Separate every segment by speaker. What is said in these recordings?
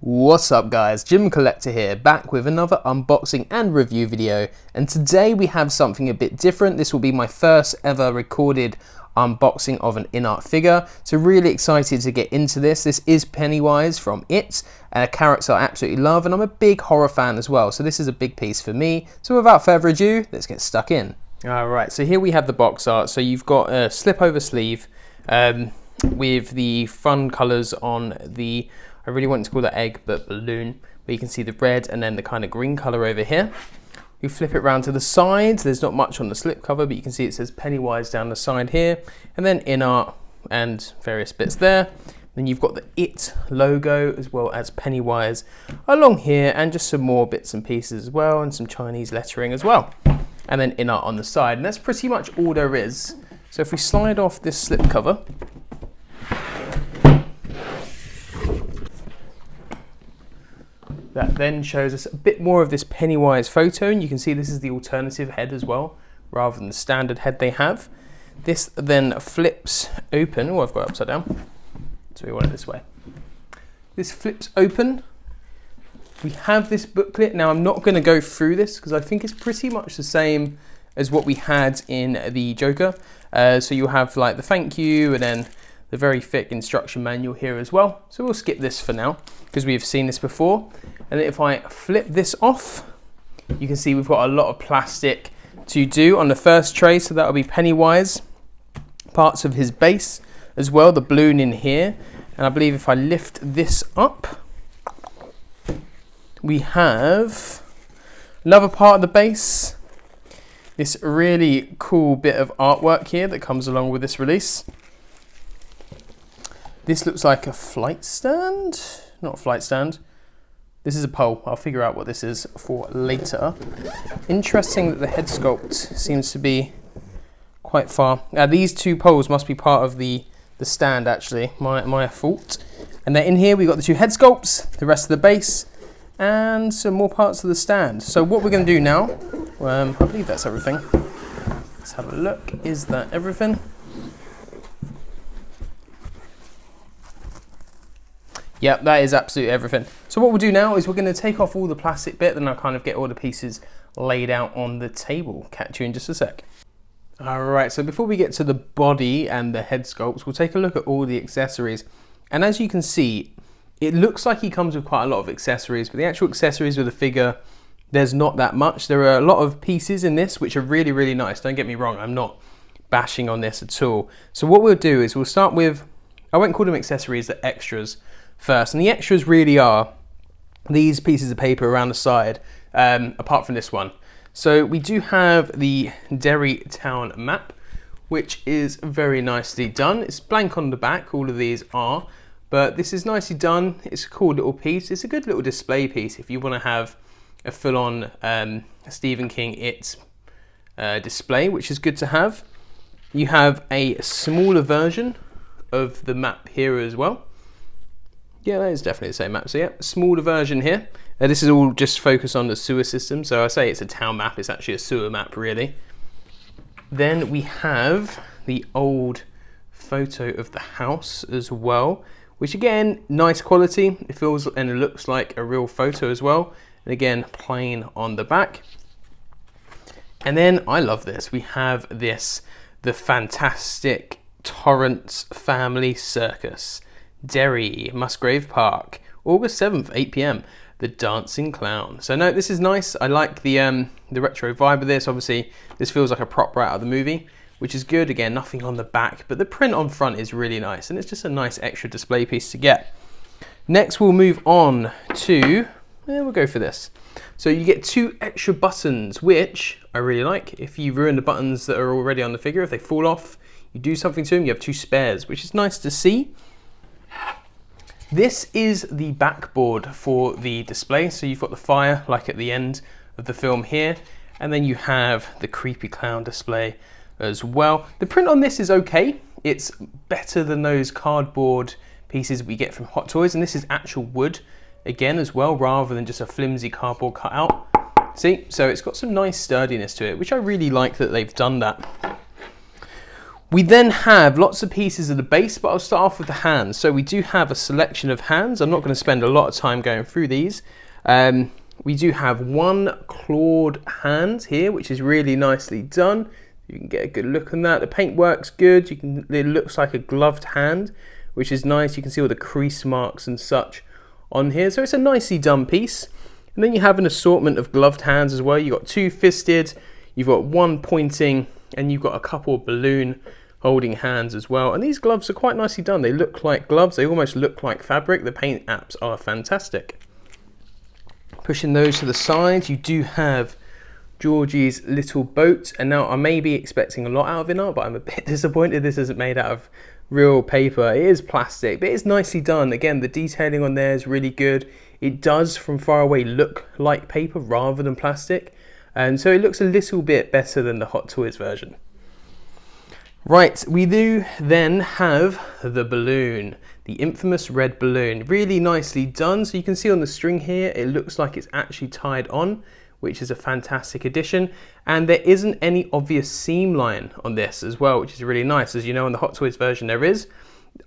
Speaker 1: What's up guys, Jim Collector here, back with another unboxing and review video, and today we have something a bit different. This will be my first ever recorded unboxing of an InArt figure, so really excited to get into this. This is Pennywise from It, a character I absolutely love, and I'm a big horror fan as well, so this is a big piece for me. So without further ado, let's get stuck in. Alright, so here we have the box art. So you've got a slip over sleeve with the fun colours on the, I really wanted to call that egg, but balloon. But you can see the red and then the kind of green colour over here. You flip it round to the sides. There's not much on the slip cover, but you can see it says Pennywise down the side here. And then InArt and various bits there. Then you've got the It logo as well as Pennywise along here, and just some more bits and pieces as well, and some Chinese lettering as well. And then InArt on the side. And that's pretty much all there is. So if we slide off this slip cover, that then shows us a bit more of this Pennywise photo, and you can see this is the alternative head as well, rather than the standard head they have. This then flips open. Oh, I've got it upside down, so we want it this way. This flips open. We have this booklet. Now I'm not going to go through this because I think it's pretty much the same as what we had in the Joker. So you'll have like the thank you and then the very thick instruction manual here as well. So we'll skip this for now because we've seen this before. And if I flip this off, you can see we've got a lot of plastic to do on the first tray. So that'll be Pennywise, parts of his base as well, the balloon in here. And I believe if I lift this up, we have another part of the base. This really cool bit of artwork here that comes along with this release. This looks like a flight stand, not a flight stand. This is a pole. I'll figure out what this is for later. Interesting that the head sculpt seems to be quite far. These two poles must be part of the stand actually, my fault. And then in here we've got the two head sculpts, the rest of the base, and some more parts of the stand. So what we're going to do now, I believe that's everything. Let's have a look. Is that everything? Yep, that is absolutely everything. So what we'll do now is we're going to take off all the plastic bit, and I'll kind of get all the pieces laid out on the table. Catch you in just a sec. Alright, so before we get to the body and the head sculpts, we'll take a look at all the accessories. And as you can see, it looks like he comes with quite a lot of accessories, but the actual accessories with the figure, there's not that much. There are a lot of pieces in this which are really, really nice. Don't get me wrong, I'm not bashing on this at all. So what we'll do is we'll start with, I won't call them accessories, they're extras first. And the extras really are these pieces of paper around the side, apart from this one. So we do have the Derry Town map, which is very nicely done. It's blank on the back, all of these are. But this is nicely done. It's a cool little piece. It's a good little display piece if you want to have a full-on Stephen King It display, which is good to have. You have a smaller version of the map here as well. Yeah, that is definitely the same map. So yeah, smaller version here. This is all just focused on the sewer system. So I say it's a town map. It's actually a sewer map, really. Then we have the old photo of the house as well, which again, nice quality. It feels and it looks like a real photo as well. And again, plain on the back. And then I love this. We have this, the fantastic Torrance Family Circus, Derry, Musgrave Park, August 7th, 8 PM, The Dancing Clown. So no, this is nice. I like the retro vibe of this. Obviously, this feels like a prop right out of the movie, which is good. Again, nothing on the back, but the print on front is really nice, and it's just a nice extra display piece to get. Next, we'll move on to, we'll go for this. So you get two extra buttons, which I really like. If you ruin the buttons that are already on the figure, if they fall off, you do something to them, you have two spares, which is nice to see. This is the backboard for the display. So you've got the fire, like at the end of the film here, and then you have the creepy clown display as well. The print on this is okay. It's better than those cardboard pieces we get from Hot Toys, and this is actual wood again as well, rather than just a flimsy cardboard cutout. See, so it's got some nice sturdiness to it, which I really like that they've done that. We then have lots of pieces of the base, but I'll start off with the hands. So we do have a selection of hands. I'm not going to spend a lot of time going through these. We do have one clawed hand here, which is really nicely done. You can get a good look on that. The paint works good. It looks like a gloved hand, which is nice. You can see all the crease marks and such on here. So it's a nicely done piece. And then you have an assortment of gloved hands as well. You've got two fisted, you've got one pointing, and you've got a couple of balloon holding hands as well. And these gloves are quite nicely done. They look like gloves. They almost look like fabric. The paint apps are fantastic. Pushing those to the sides, you do have Georgie's little boat. And now I may be expecting a lot out of InArt, but I'm a bit disappointed this isn't made out of real paper. It is plastic, but it's nicely done. Again, the detailing on there is really good. It does from far away look like paper rather than plastic. And so it looks a little bit better than the Hot Toys version. Right, we do then have the balloon, the infamous red balloon. Really nicely done. So you can see on the string here, it looks like it's actually tied on, which is a fantastic addition. And there isn't any obvious seam line on this as well, which is really nice. As you know, on the Hot Toys version, there is.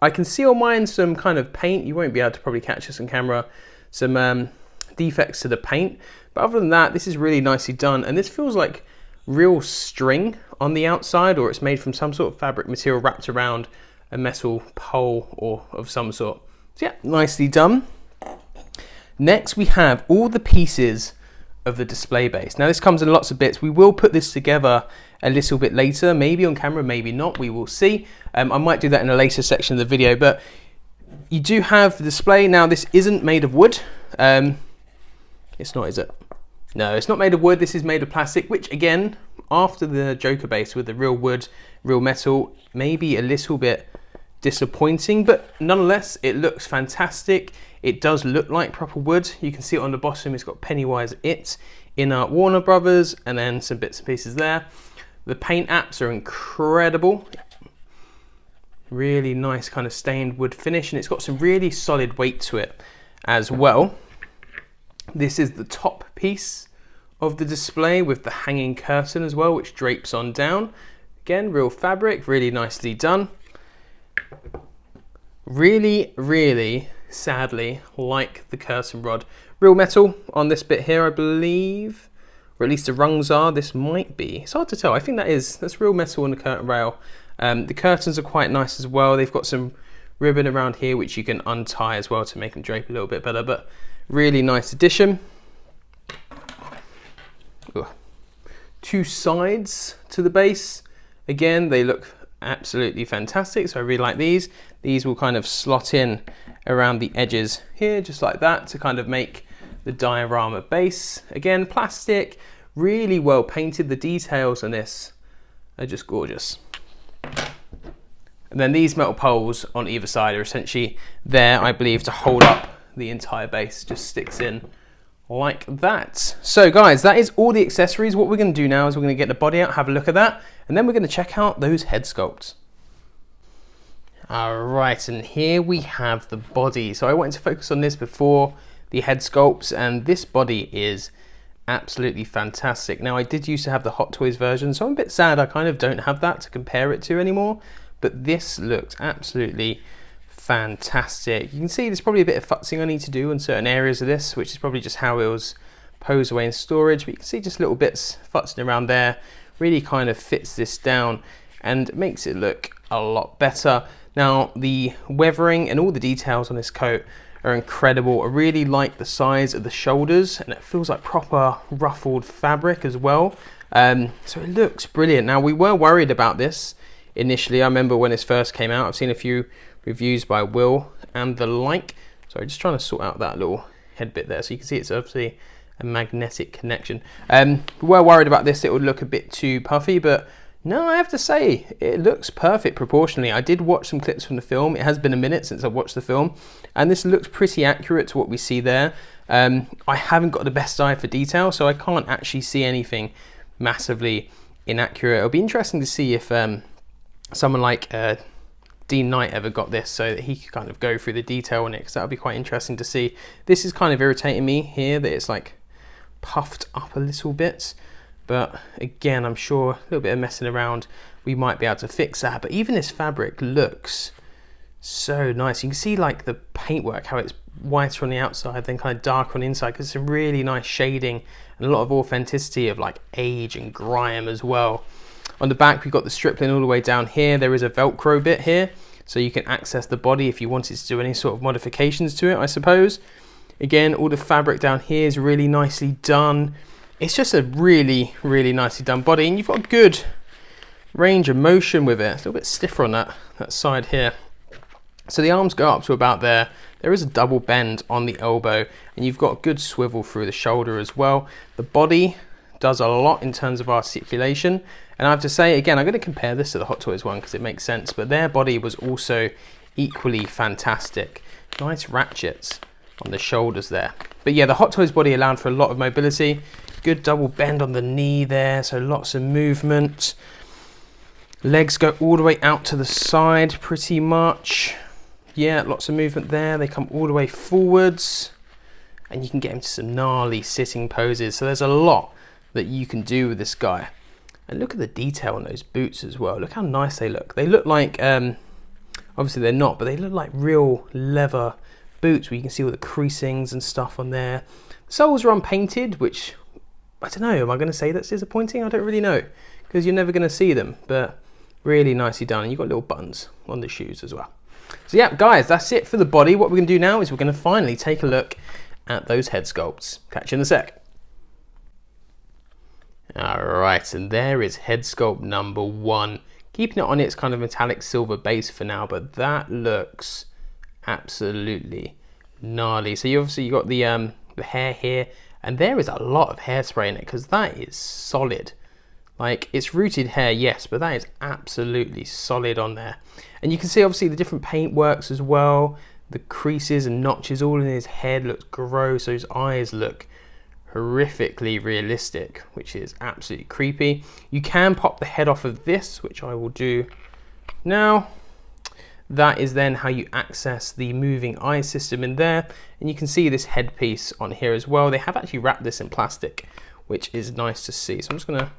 Speaker 1: I can see on mine some kind of paint. You won't be able to probably catch this on camera. Some defects to the paint. But other than that, this is really nicely done. And this feels like real string on the outside, or it's made from some sort of fabric material wrapped around a metal pole or of some sort. So yeah, nicely done. Next, we have all the pieces of the display base. Now this comes in lots of bits. We will put this together a little bit later, maybe on camera, maybe not, we will see. I might do that in a later section of the video, but you do have the display. Now this isn't made of wood. It's not, is it? No, it's not made of wood. This is made of plastic, which again, after the Joker base with the real wood, real metal, maybe a little bit disappointing, but nonetheless, it looks fantastic. It does look like proper wood. You can see it on the bottom. It's got Pennywise, InArt Warner Brothers, and then some bits and pieces there. The paint apps are incredible. Really nice kind of stained wood finish, and it's got some really solid weight to it as well. This is the top piece of the display with the hanging curtain as well, which drapes on down. Again, real fabric, really nicely done. Really, really sadly like the curtain rod. Real metal on this bit here, I believe, or at least the rungs are. This might be, it's hard to tell. I think that's real metal on the curtain rail. The curtains are quite nice as well. They've got some ribbon around here which you can untie as well to make them drape a little bit better, but really nice addition. Ugh. Two sides to the base. Again, they look absolutely fantastic, so I really like these. These will kind of slot in around the edges here, just like that, to kind of make the diorama base. Again, plastic, really well painted. The details on this are just gorgeous. And then these metal poles on either side are essentially there, I believe, to hold up the entire base. Just sticks in like that. So guys, that is all the accessories. What we're going to do now is we're going to get the body out, have a look at that, and then we're going to check out those head sculpts. All right, and here we have the body. So I wanted to focus on this before the head sculpts, and this body is absolutely fantastic. Now I did used to have the Hot Toys version, so I'm a bit sad I kind of don't have that to compare it to anymore, but this looked absolutely fantastic. You can see there's probably a bit of futzing I need to do in certain areas of this, which is probably just how it was posed away in storage, but you can see just little bits futzing around there. Really kind of fits this down and makes it look a lot better. Now the weathering and all the details on this coat are incredible. I really like the size of the shoulders, and it feels like proper ruffled fabric as well. So it looks brilliant. Now we were worried about this initially. I remember when this first came out, I've seen a few reviews by Will and the like. So just trying to sort out that little head bit there. So you can see it's obviously a magnetic connection. We were worried about this, it would look a bit too puffy, but no, I have to say, it looks perfect proportionally. I did watch some clips from the film. It has been a minute since I watched the film, and this looks pretty accurate to what we see there. I haven't got the best eye for detail, so I can't actually see anything massively inaccurate. It'll be interesting to see if someone like Dean Knight ever got this, so that he could kind of go through the detail on it, because that would be quite interesting to see. This is kind of irritating me here, that it's like puffed up a little bit. But again, I'm sure a little bit of messing around we might be able to fix that. But even this fabric looks so nice. You can see like the paintwork, how it's whiter on the outside, then kind of darker on the inside, because it's a really nice shading and a lot of authenticity of like age and grime as well. On the back, we've got the stripling all the way down here. There is a Velcro bit here, so you can access the body if you wanted to do any sort of modifications to it, I suppose. Again, all the fabric down here is really nicely done. It's just a really, really nicely done body, and you've got a good range of motion with it. It's a little bit stiffer on that side here. So the arms go up to about there. There is a double bend on the elbow, and you've got a good swivel through the shoulder as well. The body does a lot in terms of articulation, and I have to say, again, I'm going to compare this to the Hot Toys one because it makes sense, but their body was also equally fantastic. Nice ratchets on the shoulders there. But yeah, the Hot Toys body allowed for a lot of mobility. Good double bend on the knee there, so lots of movement. Legs go all the way out to the side pretty much. Yeah, lots of movement there. They come all the way forwards, and you can get into some gnarly sitting poses. So there's a lot that you can do with this guy. And look at the detail on those boots as well. Look how nice they look. They look like, obviously they're not, but they look like real leather boots where you can see all the creasings and stuff on there. The soles are unpainted, which, I don't know, am I going to say that's disappointing? I don't really know, because you're never going to see them, but really nicely done. And you've got little buttons on the shoes as well. So yeah, guys, that's it for the body. What we're going to do now is we're going to finally take a look at those head sculpts. Catch you in a sec. Alright, and there is head sculpt number 1. Keeping it on its kind of metallic silver base for now, but that looks absolutely gnarly. So you obviously got the hair here, and there is a lot of hairspray in it, because that is solid. Like, it's rooted hair, yes, but that is absolutely solid on there. And you can see obviously the different paint works as well. The creases and notches all in his head looks gross. So his eyes look horrifically realistic, which is absolutely creepy. You can pop the head off of this, which I will do now. That is then how you access the moving eye system in there. And you can see this headpiece on here as well. They have actually wrapped this in plastic, which is nice to see. So I'm just going to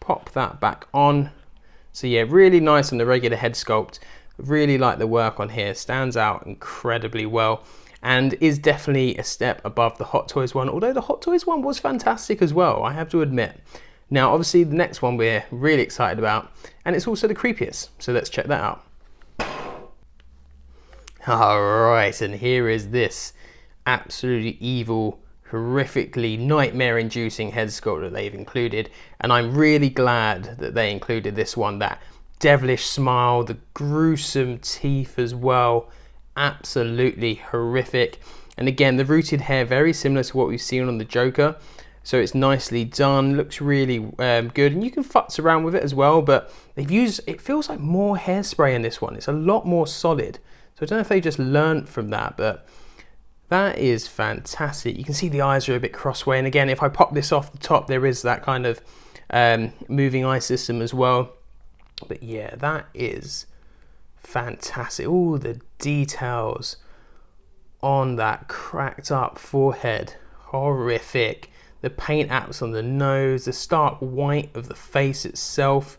Speaker 1: pop that back on. So yeah, really nice on the regular head sculpt. Really like the work on here. Stands out incredibly well, and is definitely a step above the Hot Toys one, although the Hot Toys one was fantastic as well, I have to admit. Now obviously the next one we're really excited about, and it's also the creepiest, so let's check that out. Alright, and here is this absolutely evil, horrifically nightmare-inducing head sculpt that they've included, and I'm really glad that they included this one. That devilish smile, the gruesome teeth as well, absolutely horrific. And again, the rooted hair, very similar to what we've seen on the Joker, so it's nicely done, looks really good, and you can futz around with it as well, but they've used, it feels like more hairspray in this one. It's a lot more solid, so I don't know if they just learnt from that, but that is fantastic. You can see the eyes are a bit crossway, and again, if I pop this off the top, there is that kind of moving eye system as well. But yeah, that is fantastic. All the details on that cracked up forehead, horrific. The paint apps on the nose, the stark white of the face itself.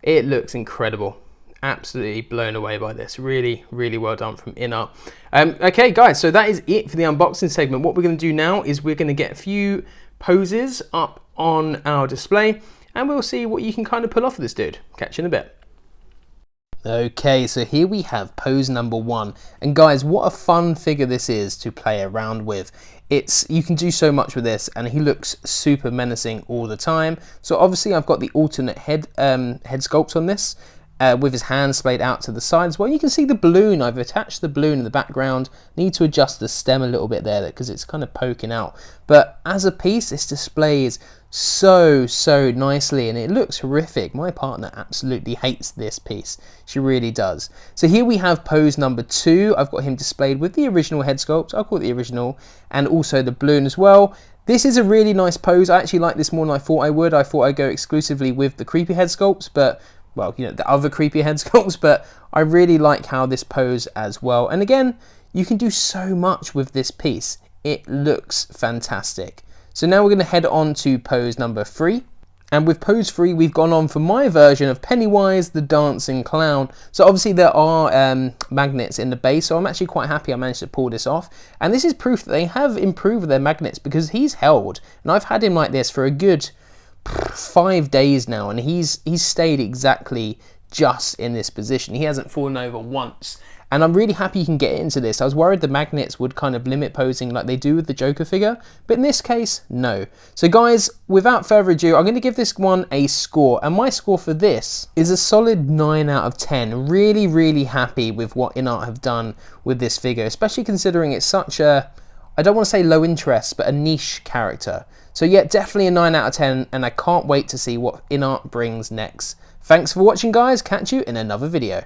Speaker 1: It looks incredible. Absolutely blown away by this. Really, really well done from InArt. Okay, guys, so that is it for the unboxing segment. What we're going to do now is we're going to get a few poses up on our display, and we'll see what you can kind of pull off of this dude. Catch you in a bit. Okay, so here we have pose number 1. And guys, what a fun figure this is to play around with. You can do so much with this, and he looks super menacing all the time. So obviously I've got the alternate head sculpt on this, with his hands splayed out to the side as well. You can see the balloon. I've attached the balloon in the background. Need to adjust the stem a little bit there because it's kind of poking out. But as a piece, this displays so nicely, and it looks horrific. My partner absolutely hates this piece. She really does. So here we have pose number 2. I've got him displayed with the original head sculpt. I'll call it the original, and also the balloon as well. This is a really nice pose. I actually like this more than I thought I would. I thought I'd go exclusively with the creepy head sculpts, but well, you know, the other creepy head sculpts, but I really like how this pose as well. And again, you can do so much with this piece. It looks fantastic. So now we're going to head on to pose number 3. And with pose 3, we've gone on for my version of Pennywise the Dancing Clown. So obviously there are magnets in the base, so I'm actually quite happy I managed to pull this off. And this is proof that they have improved their magnets, because he's held, and I've had him like this for a good 5 days now, and he's stayed exactly just in this position. He hasn't fallen over once. And I'm really happy you can get into this. I was worried the magnets would kind of limit posing like they do with the Joker figure, but in this case, no. So guys, without further ado, I'm going to give this one a score, and my score for this is a solid 9 out of 10. Really, really happy with what InArt have done with this figure, especially considering it's such a, I don't want to say low interest, but a niche character. So yeah, definitely a 9 out of 10, and I can't wait to see what InArt brings next. Thanks for watching guys, catch you in another video.